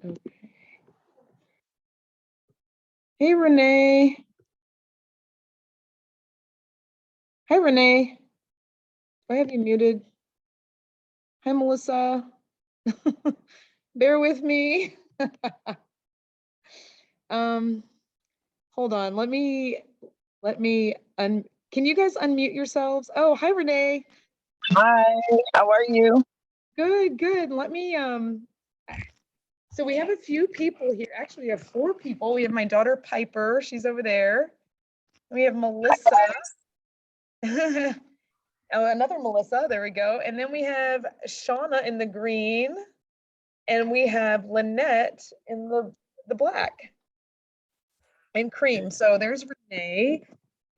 Okay. Hey, Renee. Hi, Renee. Do I have you muted? Hi, Melissa. Bear with me. Hold on. Can you guys unmute yourselves? Oh, hi, Renee. Hi, how are you? Good, good. So we have a few people here. Actually, we have 4 people. We have my daughter Piper. She's over there. We have Melissa. Oh, another Melissa. There we go. And then we have Shauna in the green. And we have Lynette in the black and cream. So there's Renee.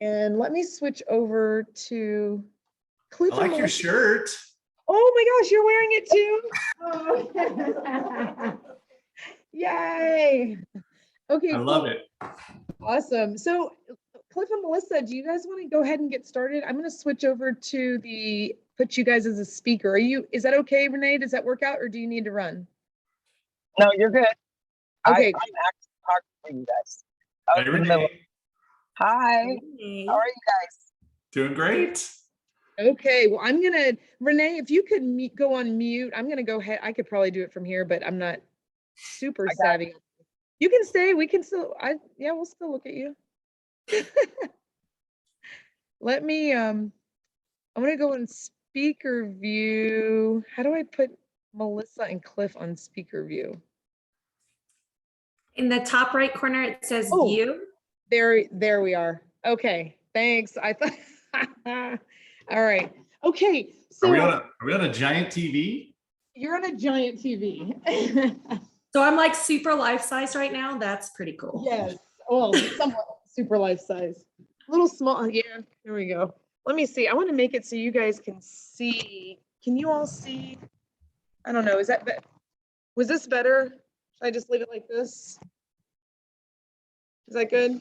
And let me switch over to Cliff. I like your shirt. Oh my gosh, you're wearing it too. Oh. Yay. Okay. I love it. Awesome. So Cliff and Melissa, do you guys want to go ahead and get started? I'm going to switch over to put you guys as a speaker. Is that okay, Renee? Does that work out or do you need to run? No, you're good. Okay. I'm actually talking to you guys. Hey, Renee. Hi, how are you guys? Doing great. Okay, well, Renee, if you could go on mute, I'm gonna go ahead. I could probably do it from here, but I'm not super savvy. You can stay, we'll still look at you. I'm gonna go in speaker view. How do I put Melissa and Cliff on speaker view? In the top right corner, it says view. There we are. Okay, thanks. I thought, all right. Okay, so are we on a giant TV? You're on a giant TV. So I'm like super life size right now. That's pretty cool. Yes. Well, somewhat super life size. A little small. Yeah, there we go. Let me see. I want to make it so you guys can see. Can you all see? I don't know. Was this better? Should I just leave it like this? Is that good?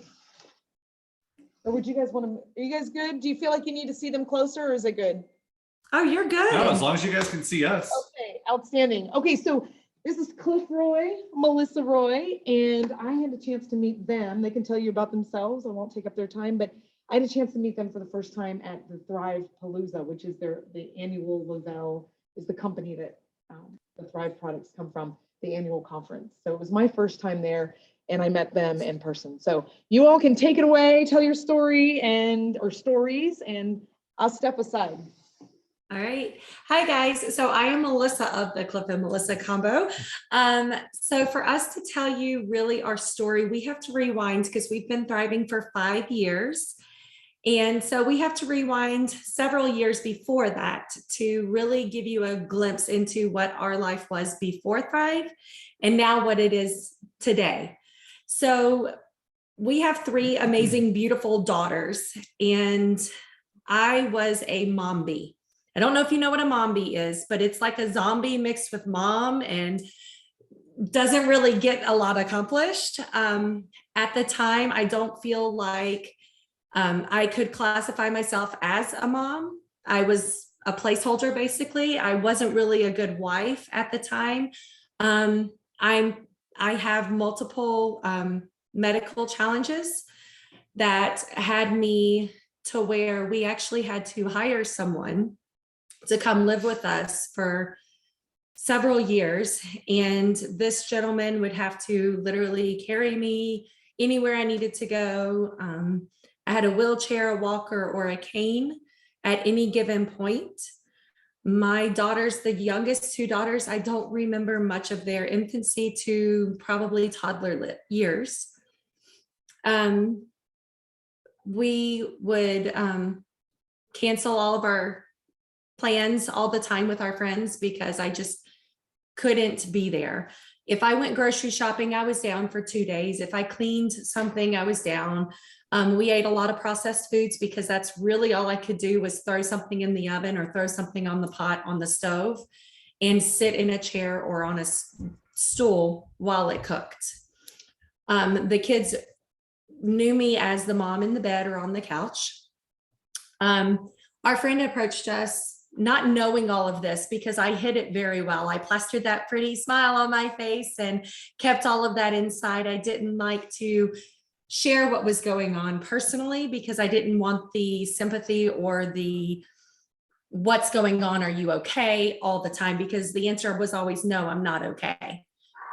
Or would you guys want to, are you guys good? Do you feel like you need to see them closer or is it good? Oh, you're good. No, as long as you guys can see us. Okay, outstanding. Okay, so this is Cliff Roy, Melissa Roy, and I had a chance to meet them. They can tell you about themselves. I won't take up their time, but I had a chance to meet them for the first time at the Thrive Palooza, which is the annual Lavelle, is the company that the Thrive products come from, the annual conference. So it was my first time there and I met them in person. So you all can take it away, tell your story or stories, and I'll step aside. All right. Hi, guys. So I am Melissa of the Cliff and Melissa combo. So for us to tell you really our story, we have to rewind because we've been thriving for 5 years. And so we have to rewind several years before that to really give you a glimpse into what our life was before Thrive and now what it is today. So we have 3 amazing, beautiful daughters, and I was a momby. I don't know if you know what a momby is, but it's like a zombie mixed with mom and doesn't really get a lot accomplished. At the time, I don't feel like I could classify myself as a mom. I was a placeholder, basically. I wasn't really a good wife at the time. I have multiple medical challenges that had me to where we actually had to hire someone to come live with us for several years. And this gentleman would have to literally carry me anywhere I needed to go. I had a wheelchair, a walker, or a cane at any given point. My daughters, the youngest 2 daughters, I don't remember much of their infancy to probably toddler years. We would cancel all of our plans all the time with our friends because I just couldn't be there. If I went grocery shopping, I was down for 2 days. If I cleaned something, I was down. We ate a lot of processed foods because that's really all I could do was throw something in the oven or throw something on the pot on the stove and sit in a chair or on a stool while it cooked. The kids knew me as the mom in the bed or on the couch. Our friend approached us not knowing all of this because I hid it very well. I plastered that pretty smile on my face and kept all of that inside. I didn't like to share what was going on personally because I didn't want the sympathy or the what's going on, are you okay, all the time, because the answer was always no, I'm not okay.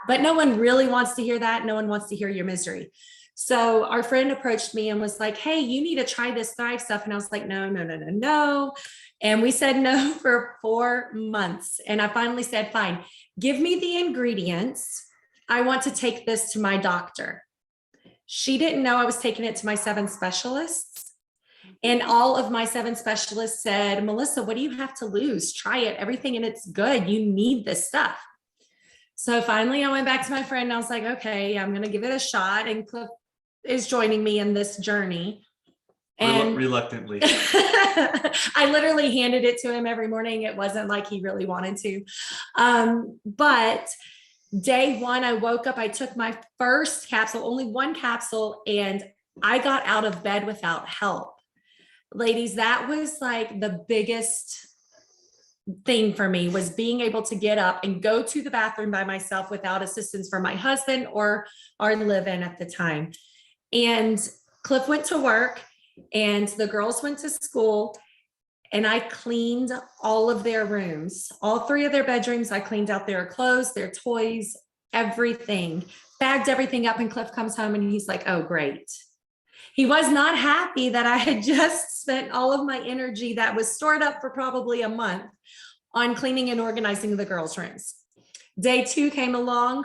But no one really wants to hear that. No one wants to hear your misery. So our friend approached me and was like, hey, you need to try this Thrive stuff. And I was like, no, no, no, no, no. And we said no for 4 months. And I finally said, fine, give me the ingredients. I want to take this to my doctor. She didn't know I was taking it to my 7 specialists. And all of my 7 specialists said, Melissa, what do you have to lose? Try it. Everything in it's good. You need this stuff. So finally I went back to my friend and I was like, okay, I'm going to give it a shot. And Cliff is joining me in this journey. And Reluctantly. I literally handed it to him every morning. It wasn't like he really wanted to. But day 1, I woke up, I took my first capsule, only 1 capsule, and I got out of bed without help. Ladies, that was like the biggest thing for me, was being able to get up and go to the bathroom by myself without assistance from my husband or our live-in at the time. And Cliff went to work and the girls went to school, and I cleaned all of their rooms, all 3 of their bedrooms. I cleaned out their clothes, their toys, everything, bagged everything up. And Cliff comes home and he's like, oh, great. He was not happy that I had just spent all of my energy that was stored up for probably a month on cleaning and organizing the girls' rooms. Day 2 came along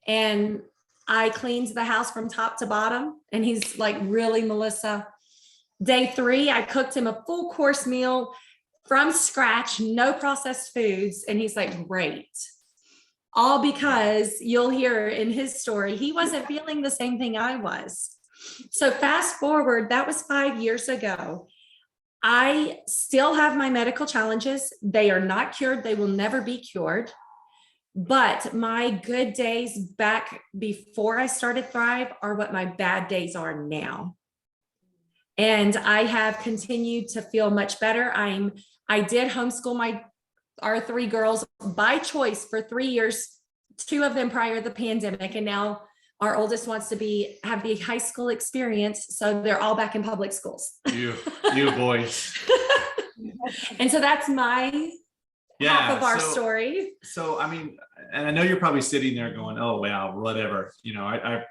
and I cleaned the house from top to bottom. And he's like, really, Melissa? Day 3, I cooked him a full course meal from scratch, no processed foods. And he's like, great. All because you'll hear in his story, he wasn't feeling the same thing I was. So fast forward, that was 5 years ago. I still have my medical challenges. They are not cured. They will never be cured. But my good days back before I started Thrive are what my bad days are now. And I have continued to feel much better. I did homeschool our 3 girls by choice for 3 years, 2 of them prior to the pandemic. And now our oldest wants to have the high school experience. So they're all back in public schools. You boys. And so that's my half of our so, story. So, I mean, and I know you're probably sitting there going, oh, wow, whatever. You know,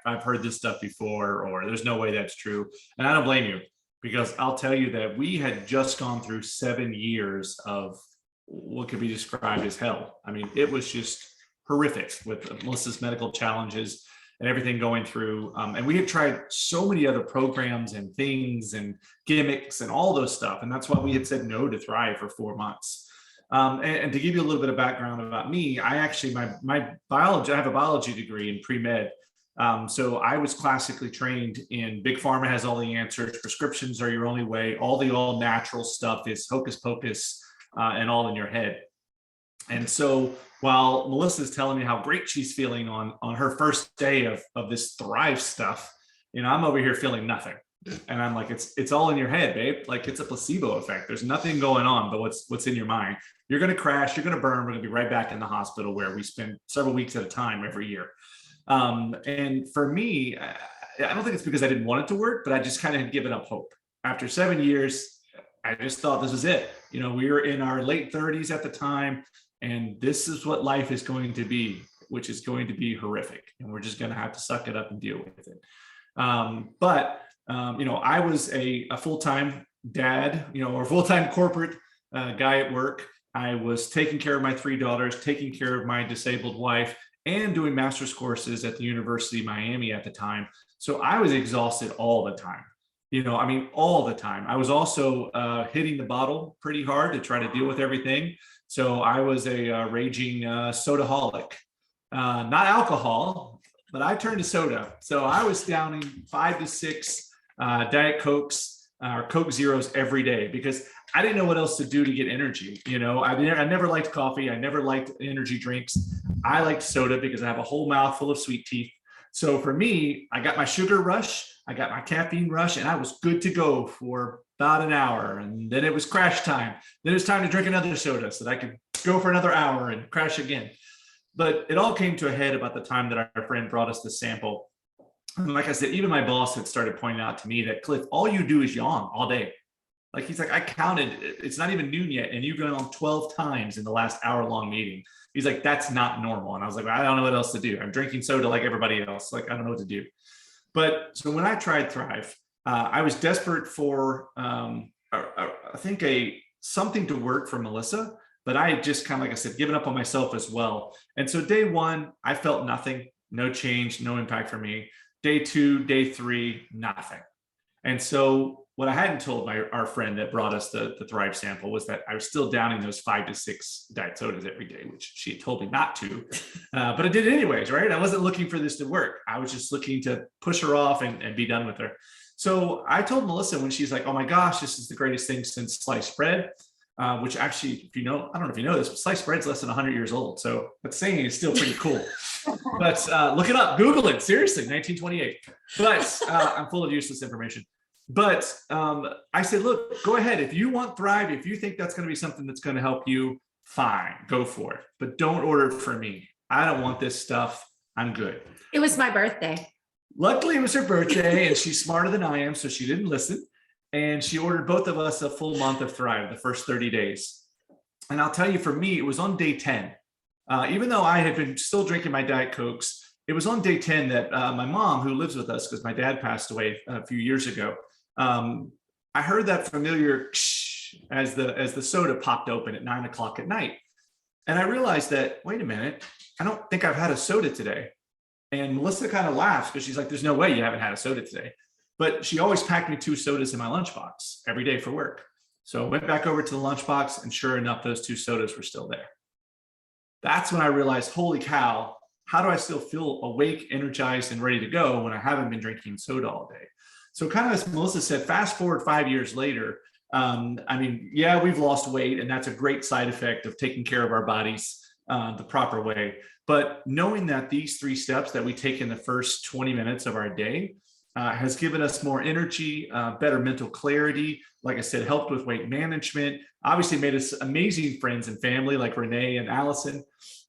I've heard this stuff before, or there's no way that's true. And I don't blame you, because I'll tell you that we had just gone through 7 years of what could be described as hell. I mean, it was just horrific with Melissa's medical challenges and everything going through. And we had tried so many other programs and things and gimmicks and all those stuff. And that's why we had said no to Thrive for 4 months. And to give you a little bit of background about me, I actually, my biology, I have a biology degree in pre-med. So I was classically trained in Big Pharma has all the answers. Prescriptions are your only way. All the all natural stuff is hocus pocus and all in your head. And so while Melissa's telling me how great she's feeling on her first day of this Thrive stuff, you know, I'm over here feeling nothing. And I'm like, it's all in your head, babe. Like, it's a placebo effect. There's nothing going on, but what's in your mind. You're going to crash, you're going to burn. We're going to be right back in the hospital where we spend several weeks at a time every year. And for me, I don't think it's because I didn't want it to work, but I just kind of had given up hope. After 7 years, I just thought this was it. You know, we were in our late 30s at the time, and this is what life is going to be, which is going to be horrific. And we're just going to have to suck it up and deal with it. You know, I was a full-time dad, you know, or full-time corporate guy at work. I was taking care of my 3 daughters, taking care of my disabled wife, and doing master's courses at the University of Miami at the time. So I was exhausted all the time. You know, I mean, all the time. I was also hitting the bottle pretty hard to try to deal with everything. So I was a raging sodaholic, not alcohol, but I turned to soda. So I was downing 5 to 6 Diet Cokes or Coke Zeros every day because I didn't know what else to do to get energy. You know, I never liked coffee. I never liked energy drinks. I liked soda because I have a whole mouth full of sweet teeth. So for me, I got my sugar rush, I got my caffeine rush, and I was good to go for about an hour, and then it was crash time. Then it was time to drink another soda so that I could go for another hour and crash again. But it all came to a head about the time that our friend brought us the sample. And like I said, even my boss had started pointing out to me that, Cliff, all you do is yawn all day. Like, he's like, I counted, it's not even noon yet, and you've gone on 12 times in the last hour-long meeting. He's like, that's not normal. And I was like, I don't know what else to do. I'm drinking soda like everybody else. Like, I don't know what to do. But so when I tried Thrive, I was desperate for, I think, something to work for Melissa, but I had just kind of, like I said, given up on myself as well. And so day one, I felt nothing, no change, no impact for me. Day two, day three, nothing. And so what I hadn't told our friend that brought us the Thrive sample was that I was still downing those 5 to 6 diet sodas every day, which she had told me not to, but I did it anyways, right? I wasn't looking for this to work. I was just looking to push her off and be done with her. So I told Melissa when she's like, oh my gosh, this is the greatest thing since sliced bread, which actually, if you know, I don't know if you know this, but sliced bread's less than 100 years old. So that saying is still pretty cool. But look it up, Google it, seriously, 1928. But I'm full of useless information. But I said, look, go ahead. If you want Thrive, if you think that's going to be something that's going to help you, fine, go for it. But don't order it for me. I don't want this stuff. I'm good. It was my birthday. Luckily, it was her birthday, and she's smarter than I am, so she didn't listen. And she ordered both of us a full month of Thrive, the first 30 days. And I'll tell you, for me, it was on day 10. Even though I had been still drinking my Diet Cokes, it was on day 10 that my mom, who lives with us because my dad passed away a few years ago, I heard that familiar as the soda popped open at 9 o'clock at night. And I realized that, wait a minute, I don't think I've had a soda today. And Melissa kind of laughs because she's like, there's no way you haven't had a soda today. But she always packed me 2 sodas in my lunchbox every day for work. So I went back over to the lunchbox, and sure enough, those 2 sodas were still there. That's when I realized, holy cow, how do I still feel awake, energized, and ready to go when I haven't been drinking soda all day? So kind of as Melissa said, fast forward 5 years later, I mean, yeah, we've lost weight, and that's a great side effect of taking care of our bodies the proper way. But knowing that these 3 steps that we take in the first 20 minutes of our day has given us more energy, better mental clarity, like I said, helped with weight management, obviously made us amazing friends and family like Renee and Allison.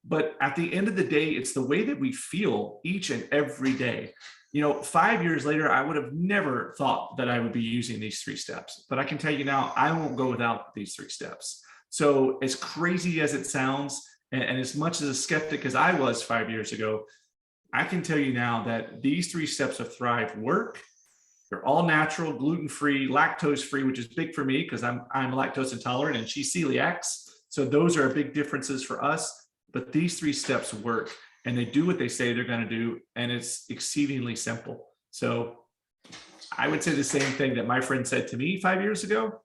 But at the end of the day, it's the way that we feel each and every day. You know, 5 years later, I would have never thought that I would be using these 3 steps, but I can tell you now, I won't go without these 3 steps. So as crazy as it sounds, and as much as a skeptic as I was 5 years ago, I can tell you now that these 3 steps of Thrive work. They're all natural, gluten-free, lactose-free, which is big for me because I'm lactose intolerant and she's celiac. So those are big differences for us. But these 3 steps work, and they do what they say they're going to do, and it's exceedingly simple. So I would say the same thing that my friend said to me 5 years ago.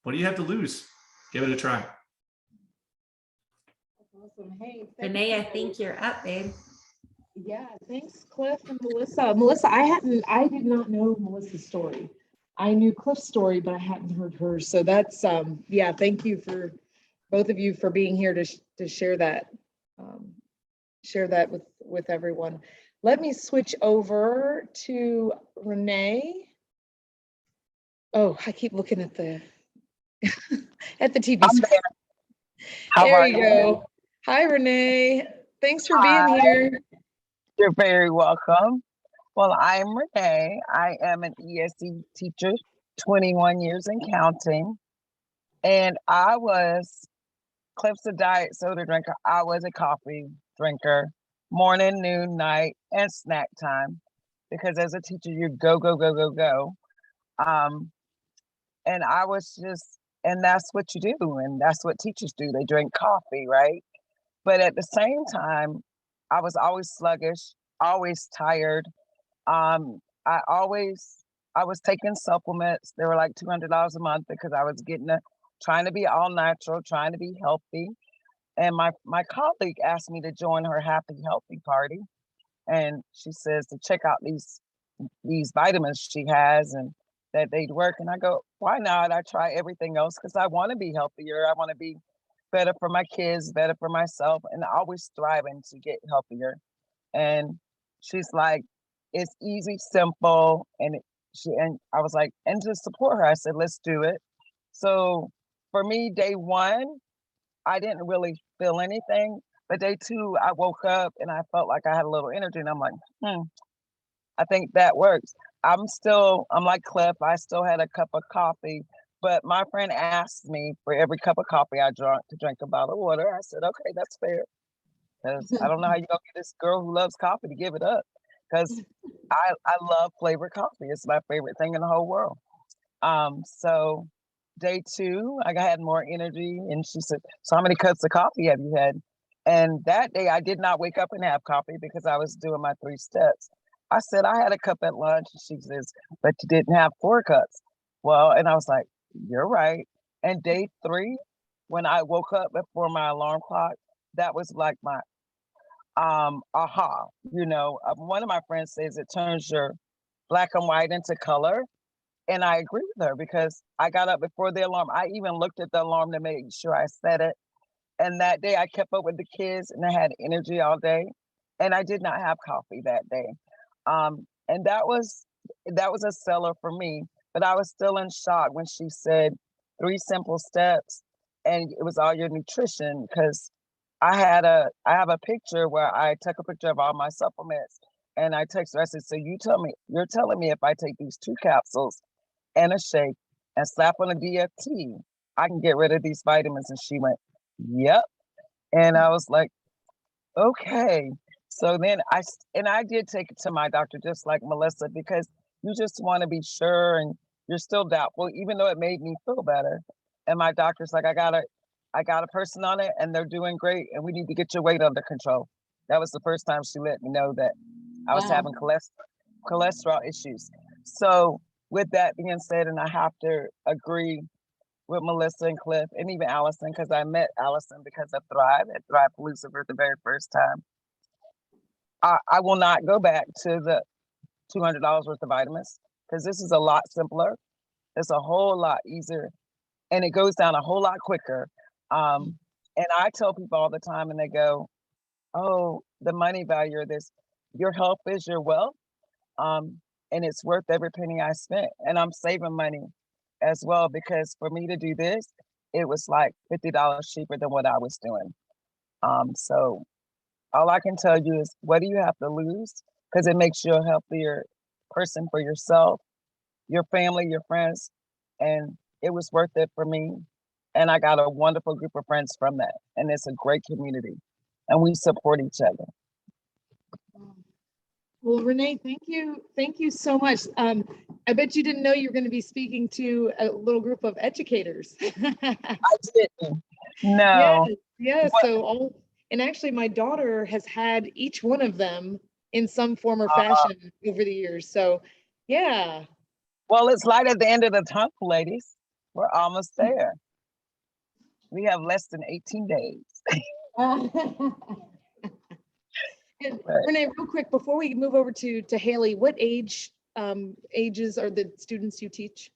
What do you have to lose? Give it a try. Awesome. Hey, Renee, I think you're up, babe. Yeah, thanks, Cliff and Melissa. Melissa, I did not know Melissa's story. I knew Cliff's story, but I hadn't heard hers. So that's, yeah, thank you for both of you for being here to share that, with everyone. Let me switch over to Renee. Oh, I keep looking at the, at the TV I'm screen. there. How There are you you? go. Hi, Renee. Thanks for Hi. being here. You're very welcome. Well, I'm Renee. I am an ESE teacher, 21 years and counting. And I was Cliff's a diet soda drinker. I was a coffee drinker, morning, noon, night, and snack time. Because as a teacher, you go, go, go, go, go. And I was just, and that's what you do. And that's what teachers do. They drink coffee, right? But at the same time, I was always sluggish, always tired. I was taking supplements. They were like $200 a month because I was trying to be all natural, trying to be healthy. And my colleague asked me to join her Happy Healthy party. And she says to check out these vitamins she has and that they'd work. And I go, why not? I try everything else because I want to be healthier. I want to be better for my kids, better for myself, and always striving to get healthier. And she's like, it's easy, simple, and and I was like, and to support her, I said, let's do it. So for me, day one, I didn't really feel anything. But day two, I woke up and I felt like I had a little energy. And I'm like, I think that works. I'm like Cliff, I still had a cup of coffee. But my friend asked me for every cup of coffee I drank to drink a bottle of water. I said, okay, that's fair. Because I don't know how you gonna get this girl who loves coffee to give it up. Because I love flavored coffee. It's my favorite thing in the whole world. So day two, I had more energy, and she said, so how many cups of coffee have you had? And that day I did not wake up and have coffee because I was doing my 3 steps. I said, I had a cup at lunch. And she says, but you didn't have 4 cups. Well, and I was like, you're right. And day 3, when I woke up before my alarm clock, that was like my aha. One of my friends says it turns your black and white into color. And I agree with her because I got up before the alarm. I even looked at the alarm to make sure I set it. And that day I kept up with the kids and I had energy all day. And I did not have coffee that day. And that was a seller for me. But I was still in shock when she said 3 simple steps and it was all your nutrition, because I have a picture where I took a picture of all my supplements and I texted her, I said, so you're telling me if I take these 2 capsules and a shake and slap on a DFT, I can get rid of these vitamins? And she went, yep. And I was like, okay. So then I did take it to my doctor, just like Melissa, because you just want to be sure and you're still doubtful, even though it made me feel better. And my doctor's like, I got a person on it and they're doing great and we need to get your weight under control. That was the first time she let me know that I was having cholesterol issues. So with that being said, and I have to agree with Melissa and Cliff and even Allison, because I met Allison because of Thrive at Thrive Palooza for the very first time. I will not go back to the $200 worth of vitamins because this is a lot simpler. It's a whole lot easier and it goes down a whole lot quicker. And I tell people all the time and they go, oh, the money value of this, your health is your wealth. And it's worth every penny I spent. And I'm saving money as well, because for me to do this, it was like $50 cheaper than what I was doing. So all I can tell you is, what do you have to lose? Because it makes you a healthier person for yourself, your family, your friends. And it was worth it for me. And I got a wonderful group of friends from that. And it's a great community. And we support each other. Well, Renee, thank you. Thank you so much. I bet you didn't know you were going to be speaking to a little group of educators. I didn't. No. Yes. So and actually my daughter has had each one of them in some form or fashion over the years. So yeah. Well, it's light at the end of the tunnel, ladies. We're almost there. We have less than 18 days. And Renee, real quick, before we move over to Haley, what ages are the students you teach?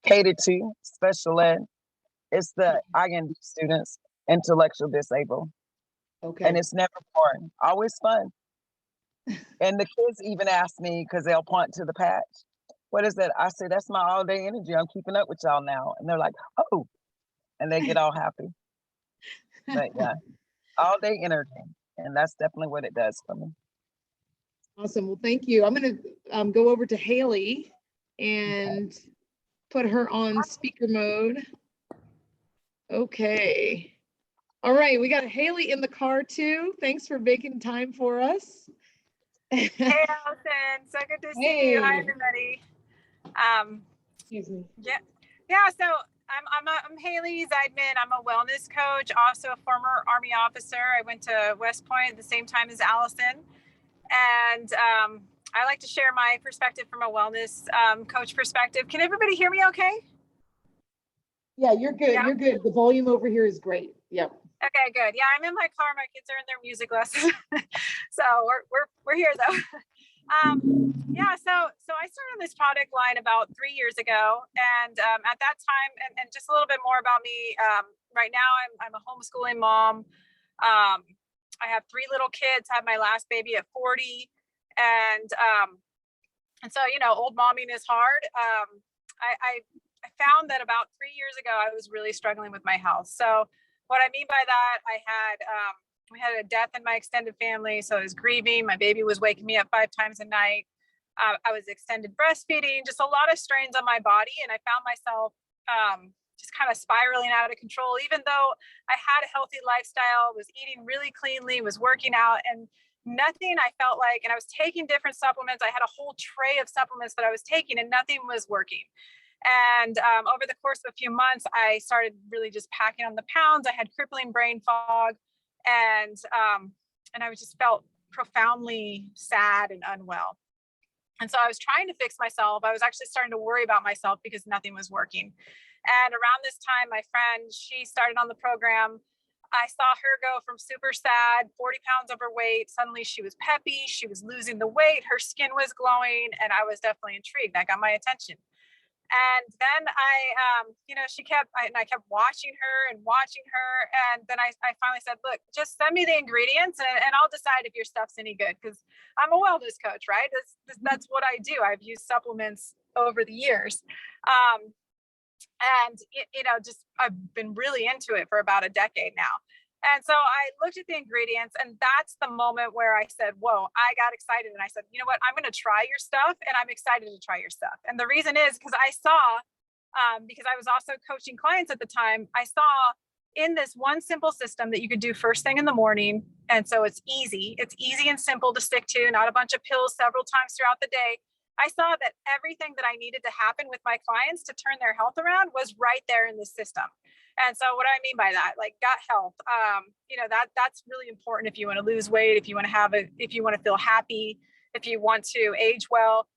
Catered to, special ed. It's the IND students, intellectual disabled. Okay. And it's never boring, always fun. And the kids even ask me, because they'll point to the patch, what is that? I say, that's my all day energy. I'm keeping up with y'all now. And they're like, oh, and they get all happy. But yeah, all day energy. And that's definitely what it does for me. Awesome. Well, thank you. I'm going to go over to Haley and put her on speaker mode. Okay. All right. We got Haley in the car too. Thanks for making time for us. Hey, Allison. So good to see you. Hi, everybody. Excuse me. Yeah. So I'm Haley Zeidman. I'm a wellness coach, also a former Army officer. I went to West Point at the same time as Allison. And I like to share my perspective from a wellness coach perspective. Can everybody hear me okay? Yeah, you're good. Yeah. You're good. The volume over here is great. Yep. Okay, good. Yeah, I'm in my car. My kids are in their music lesson. So we're here though. Yeah, so I started this product line about 3 years ago, and at that time, and just a little bit more about me. Right now, I'm a homeschooling mom. I have 3 little kids. Had my last baby at 40, and And so, old momming is hard. I found that about 3 years ago, I was really struggling with my health. So what I mean by that, we had a death in my extended family. So I was grieving. My baby was waking me up 5 times a night. I was extended breastfeeding, just a lot of strains on my body. And I found myself just kind of spiraling out of control, even though I had a healthy lifestyle, was eating really cleanly, was working out, and nothing I felt like, and I was taking different supplements. I had a whole tray of supplements that I was taking and nothing was working. And over the course of a few months, I started really just packing on the pounds. I had crippling brain fog, and I was just felt profoundly sad and unwell. And so I was trying to fix myself. I was actually starting to worry about myself because nothing was working. And around this time, my friend, she started on the program. I saw her go from super sad, 40 pounds overweight. Suddenly she was peppy. She was losing the weight. Her skin was glowing. And I was definitely intrigued. That got my attention. And then I kept watching her. And then I finally said, look, just send me the ingredients and I'll decide if your stuff's any good. Because I'm a wellness coach, right? That's what I do. I've used supplements over the years. I've been really into it for about a decade now. And so I looked at the ingredients, and that's the moment where I said, whoa, I got excited. And I said, you know what, I'm going to try your stuff, and I'm excited to try your stuff. And the reason is because I saw, because I was also coaching clients at the time, I saw in this one simple system that you could do first thing in the morning. And so it's easy and simple to stick to, not a bunch of pills several times throughout the day. I saw that everything that I needed to happen with my clients to turn their health around was right there in the system. And so what I mean by that, like gut health, that's really important if you want to lose weight, if you want to feel happy, if you want to age well,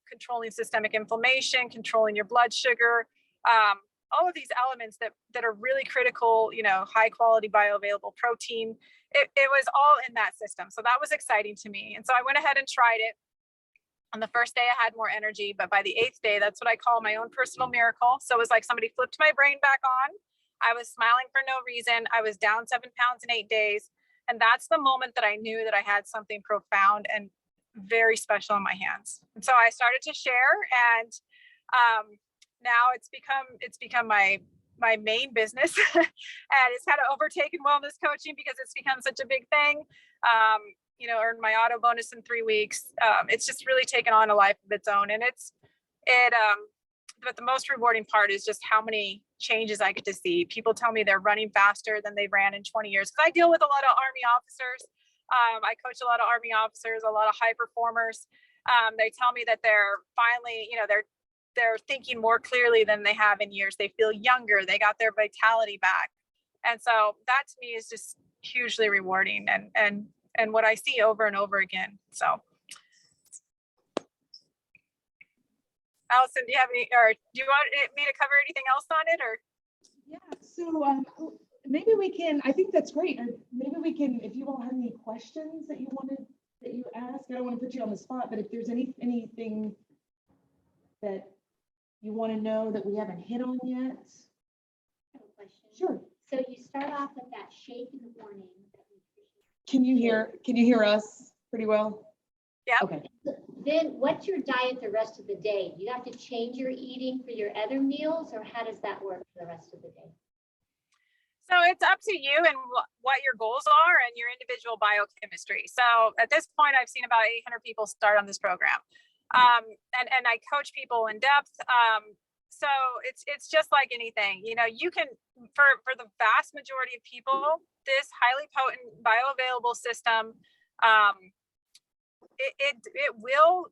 controlling systemic inflammation, controlling your blood sugar, all of these elements that are really critical, high quality bioavailable protein. It was all in that system. So that was exciting to me. And so I went ahead and tried it. On the first day, I had more energy, but by the 8th day, that's what I call my own personal miracle. So it was like somebody flipped my brain back on. I was smiling for no reason. I was down 7 pounds in 8 days. And that's the moment that I knew that I had something profound and very special in my hands. And so I started to share, and now it's become my main business, and it's kind of overtaken wellness coaching because it's become such a big thing. Earned my auto bonus in 3 weeks. It's just really taken on a life of its own. And but the most rewarding part is just how many changes I get to see. People tell me they're running faster than they ran in 20 years. Because I deal with a lot of Army officers. I coach a lot of Army officers, a lot of high performers. They tell me that they're finally, they're thinking more clearly than they have in years. They feel younger. They got their vitality back. And so that to me is just hugely rewarding and what I see over and over again. So, Allison, do you have any, or do you want me to cover anything else on it, or? Yeah, so maybe we can, I think that's great. Maybe we can, if you all have any questions that you ask, I don't want to put you on the spot, but if there's anything that you want to know that we haven't hit on yet. I have a question. Sure. So you start off with that shake in the morning. Can you hear us pretty well? Yeah. Okay. Then what's your diet the rest of the day? Do you have to change your eating for your other meals, or how does that work for the rest of the day? So it's up to you and what your goals are and your individual biochemistry. So at this point, I've seen about 800 people start on this program. And I coach people in depth. So it's just like anything, you can, for the vast majority of people, this highly potent bioavailable system, it will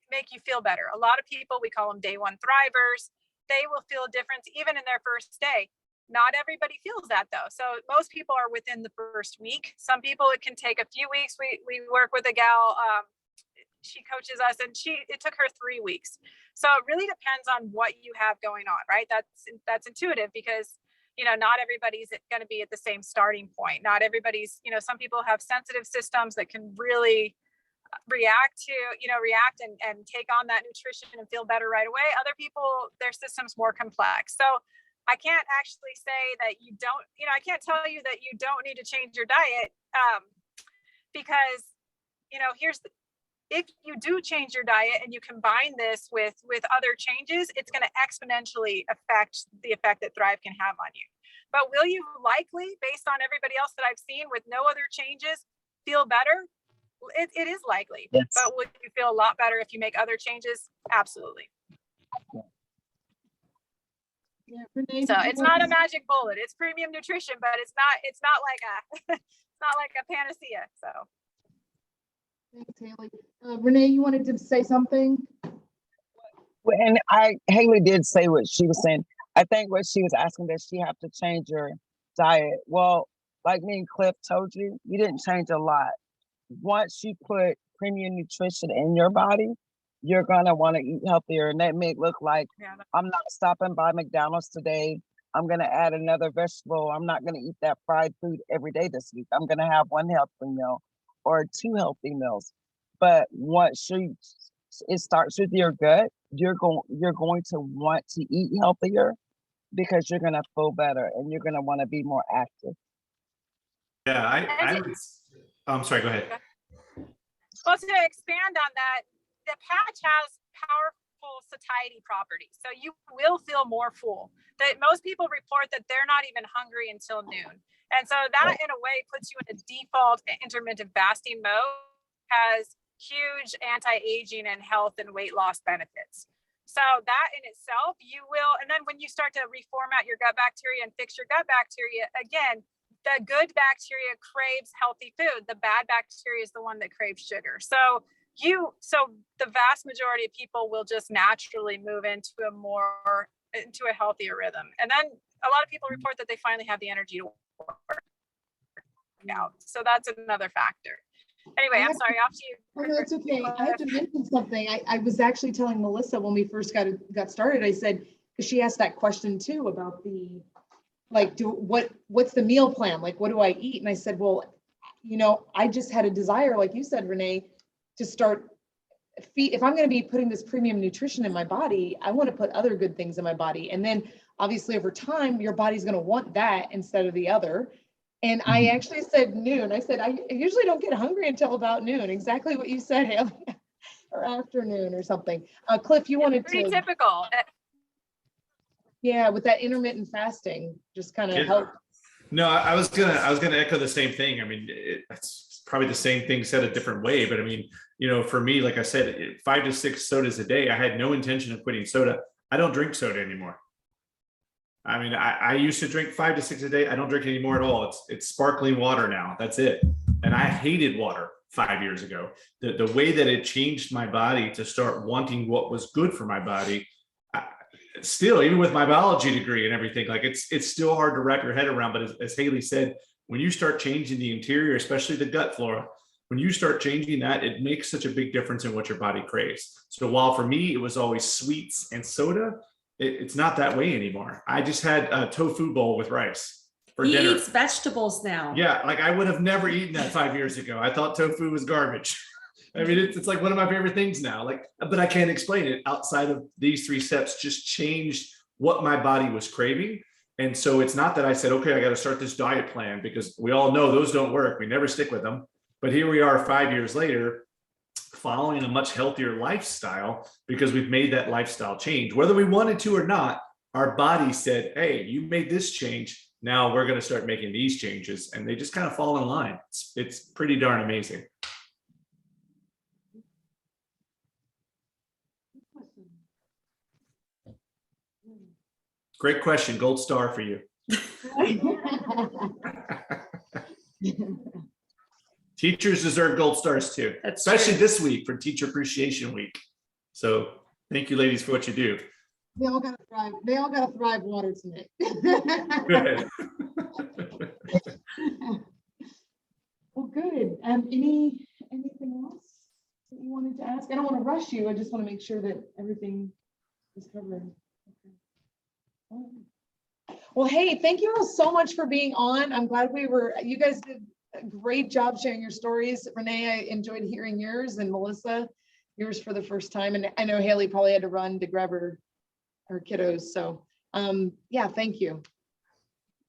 make you feel better. A lot of people, we call them day one thrivers. They will feel a difference even in their first day. Not everybody feels that though. So most people are within the first week. Some people, it can take a few weeks. We work with a gal, she coaches us, and it took her 3 weeks. So it really depends on what you have going on, right? That's intuitive because, not everybody's going to be at the same starting point. Not everybody's, some people have sensitive systems that can really react and take on that nutrition and feel better right away. Other people, their system's more complex. So I can't actually say that you don't, I can't tell you that you don't need to change your diet because, if you do change your diet and you combine this with other changes, it's going to exponentially affect the effect that Thrive can have on you. But will you likely, based on everybody else that I've seen with no other changes, feel better? It is likely. Yes. But will you feel a lot better if you make other changes? Absolutely. Yeah, Renee, So did you it's want not to- a magic bullet. It's premium nutrition, but it's not like a it's not like a panacea. So Thanks, Haley. Renee, you wanted to say something? Well, and Haley did say what she was saying. I think what she was asking, that she have to change your diet. Well, like me and Cliff told you, you didn't change a lot. Once you put premium nutrition in your body, you're gonna want to eat healthier. And that may look like, yeah, I'm not stopping by McDonald's today. I'm gonna add another vegetable. I'm not gonna eat that fried food every day this week. I'm gonna have one healthy meal or 2 healthy meals. But once it starts with your gut, you're going to want to eat healthier because you're gonna feel better and you're gonna want to be more active. Yeah, I'm sorry, go ahead. well, to expand on that, the patch has powerful satiety properties, so you will feel more full. That most people report that they're not even hungry until noon, and so that in a way puts you in a default intermittent fasting mode. Has huge anti-aging and health and weight loss benefits. So that in itself, you will, and then when you start to reformat your gut bacteria and fix your gut bacteria, again, the good bacteria craves healthy food. The bad bacteria is the one that craves sugar. So the vast majority of people will just naturally move into a healthier rhythm. And then a lot of people report that they finally have the energy to work out. So that's another factor. Anyway, I'm sorry, off to you. Oh, no, it's okay. I have to mention something. I was actually telling Melissa when we first got started, I said, because she asked that question too about the, like, what's the meal plan? Like, what do I eat? And I said, well, I just had a desire, like you said, Renee, to start if I'm going to be putting this premium nutrition in my body, I want to put other good things in my body. And then obviously over time, your body's going to want that instead of the other. And I actually said noon. I said, I usually don't get hungry until about noon. Exactly what you said, Haley, or afternoon or something. Cliff, you wanted Pretty to, typical. yeah, with that intermittent fasting, just kind of help. No, I was gonna echo the same thing. I mean, it's probably the same thing said a different way, but I mean, for me, like I said, 5 to 6 sodas a day. I had no intention of quitting soda. I don't drink soda anymore. I mean, I used to drink 5 to 6 a day. I don't drink anymore at all. It's sparkling water now. That's it. And I hated water 5 years ago. The way that it changed my body to start wanting what was good for my body, still, even with my biology degree and everything, like it's still hard to wrap your head around. But as Haley said, when you start changing the interior, especially the gut flora, when you start changing that, it makes such a big difference in what your body craves. So while for me, it was always sweets and soda, it's not that way anymore. I just had a tofu bowl with rice for He dinner. eats vegetables now. Yeah, like I would have never eaten that 5 years ago. I thought tofu was garbage. I mean, it's like one of my favorite things now. Like, but I can't explain it outside of these 3 steps. Just changed what my body was craving. And so it's not that I said, okay, I got to start this diet plan, because we all know those don't work. We never stick with them. But here we are 5 years later, following a much healthier lifestyle, because we've made that lifestyle change. Whether we wanted to or not, our body said, hey, you made this change. Now we're going to start making these changes. And they just kind of fall in line. It's pretty darn amazing. Great question. Gold star for you. Teachers deserve gold stars too, That's especially true. this week for Teacher Appreciation Week. So thank you, ladies, for what you do. They all gotta thrive. They all gotta thrive water tonight. Good. Well, good. Anything else that you wanted to ask? I don't want to rush you. I just want to make sure that everything is covered. Okay. All right. Well, hey, thank you all so much for being on. I'm glad you guys did a great job sharing your stories. Renee, I enjoyed hearing yours, and Melissa, yours for the first time. And I know Haley probably had to run to grab her kiddos. So yeah, thank you.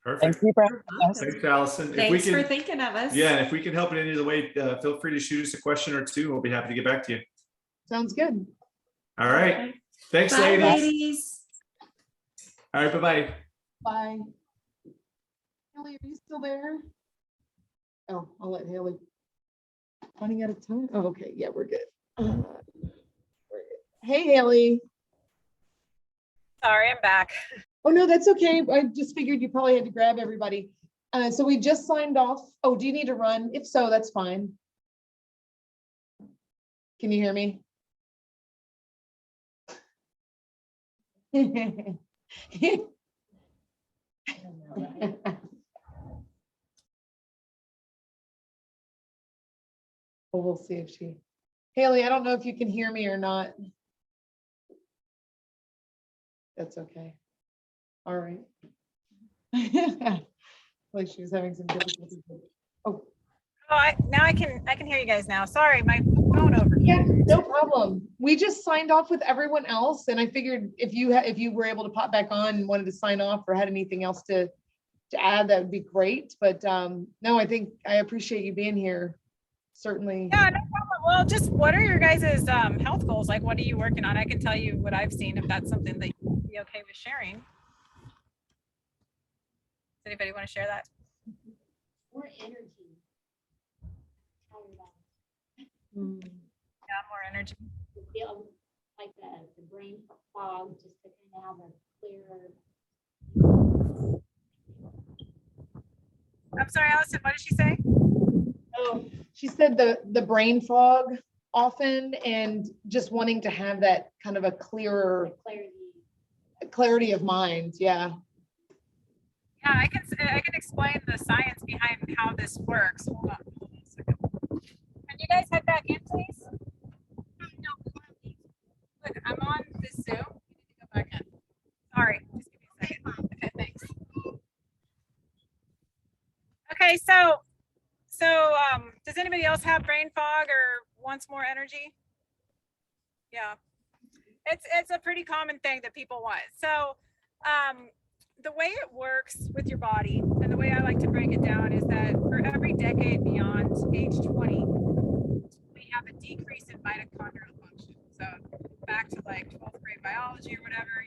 Perfect. Thank you for having us. Thanks, Allison. If we Thanks for can, thinking of us. yeah, and if we can help in any other way, feel free to shoot us a question or two. We'll be happy to get back to you. Sounds good. All right. Thanks, Bye, ladies. ladies. All right. Bye-bye. Bye. Haley, are you still there? Oh, I'll let Haley. Running out of time? Oh, okay. Yeah, we're good. We're good. Hey, Haley. Sorry, I'm back. Oh, no, that's okay. I just figured you probably had to grab everybody. So we just signed off. Oh, do you need to run? If so, that's fine. Can you hear me? Well, we'll see if she, Haley, I don't know if you can hear me or not. That's okay. All right. Like she was having some difficulty. Oh, Oh, now I can hear you guys now. Sorry, my phone over. yeah, no problem. We just signed off with everyone else, and I figured if you were able to pop back on and wanted to sign off or had anything else to add, that would be great. But no, I think I appreciate you being here. Certainly. Yeah, no problem. Well, just what are your guys' health goals? Like, what are you working on? I can tell you what I've seen if that's something that you'd be okay with sharing. Does anybody want to share that? More energy. Mm. Yeah, more energy. To feel like the brain fog, just to kind of have a clearer. I'm sorry, Allison, what did she say? Oh, she said the brain fog often and just wanting to have that kind of a clearer clarity of mind. Yeah. Yeah, I can explain the science behind how this works. Hold on a second. Can you guys head back in, please? Look, I'm on this Zoom. You need to go back in. Sorry, just give me a second. Okay, thanks. Okay, so does anybody else have brain fog or wants more energy? Yeah, it's a pretty common thing that people want. So the way it works with your body and the way I like to break it down is that for every decade beyond age 20, we have a decrease in mitochondrial function. So back to like 12th grade biology or whatever,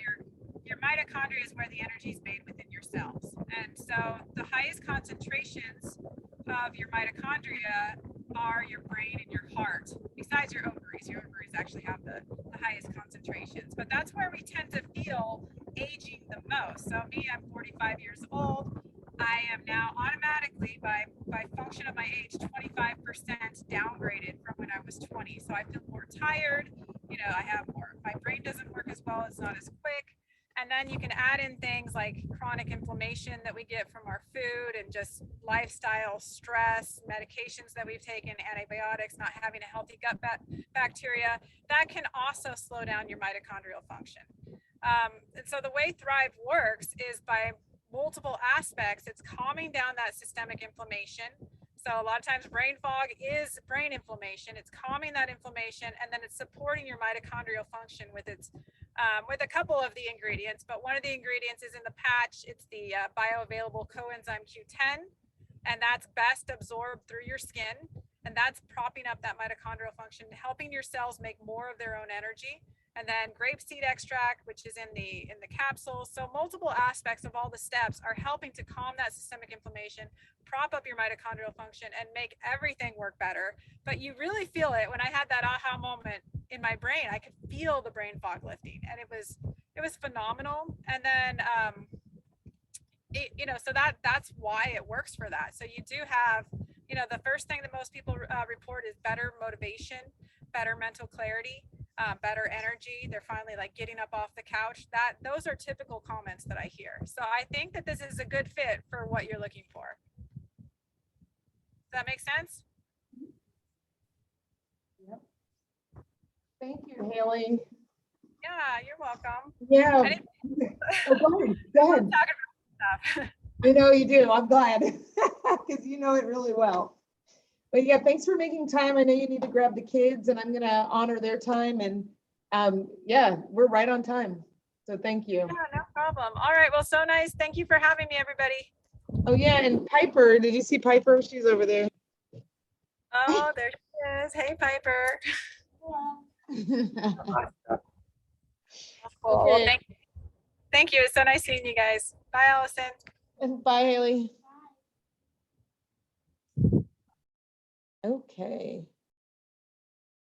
your mitochondria is where the energy is made within your cells. And so the highest concentrations of your mitochondria are your brain and your heart, besides your ovaries. Your ovaries actually have the highest concentrations, but that's where we tend to feel aging the most. So me, I'm 45 years old. I am now automatically, by function of my age, 25% downgraded from when I was 20. So I feel more tired. You know, I have more, my brain doesn't work as well. It's not as quick. And then you can add in things like chronic inflammation that we get from our food and just lifestyle stress, medications that we've taken, antibiotics, not having a healthy gut bacteria. That can also slow down your mitochondrial function. And so the way Thrive works is by multiple aspects. It's calming down that systemic inflammation. So a lot of times brain fog is brain inflammation. It's calming that inflammation, and then it's supporting your mitochondrial function with its with a couple of the ingredients. But one of the ingredients is in the patch. It's the bioavailable coenzyme Q10, and that's best absorbed through your skin. And that's propping up that mitochondrial function, helping your cells make more of their own energy. And then grapeseed extract, which is in the capsule. So multiple aspects of all the steps are helping to calm that systemic inflammation, prop up your mitochondrial function, and make everything work better. But you really feel it. When I had that aha moment in my brain, I could feel the brain fog lifting, and it was phenomenal. And then so that's why it works for that. So you do have, the first thing that most people report is better motivation, better mental clarity, better energy. They're finally like getting up off the couch. Those are typical comments that I hear. So I think that this is a good fit for what you're looking for. Does that make sense? Yep. Thank you, Haley. Yeah, you're welcome. Yeah. Oh, go ahead. Go ahead. Talking about stuff. I know you do. I'm glad because you know it really well. But yeah, thanks for making time. I know you need to grab the kids, and I'm going to honor their time. And yeah, we're right on time. So thank you. Yeah, no problem. All right. Well, so nice. Thank you for having me, everybody. Oh yeah, and Piper, did you see Piper? She's over there. Oh, there she is. Hey, Piper. Cool. Well, Okay. thank you. It's so nice seeing you guys. Bye, Allison. And bye, Haley. Okay.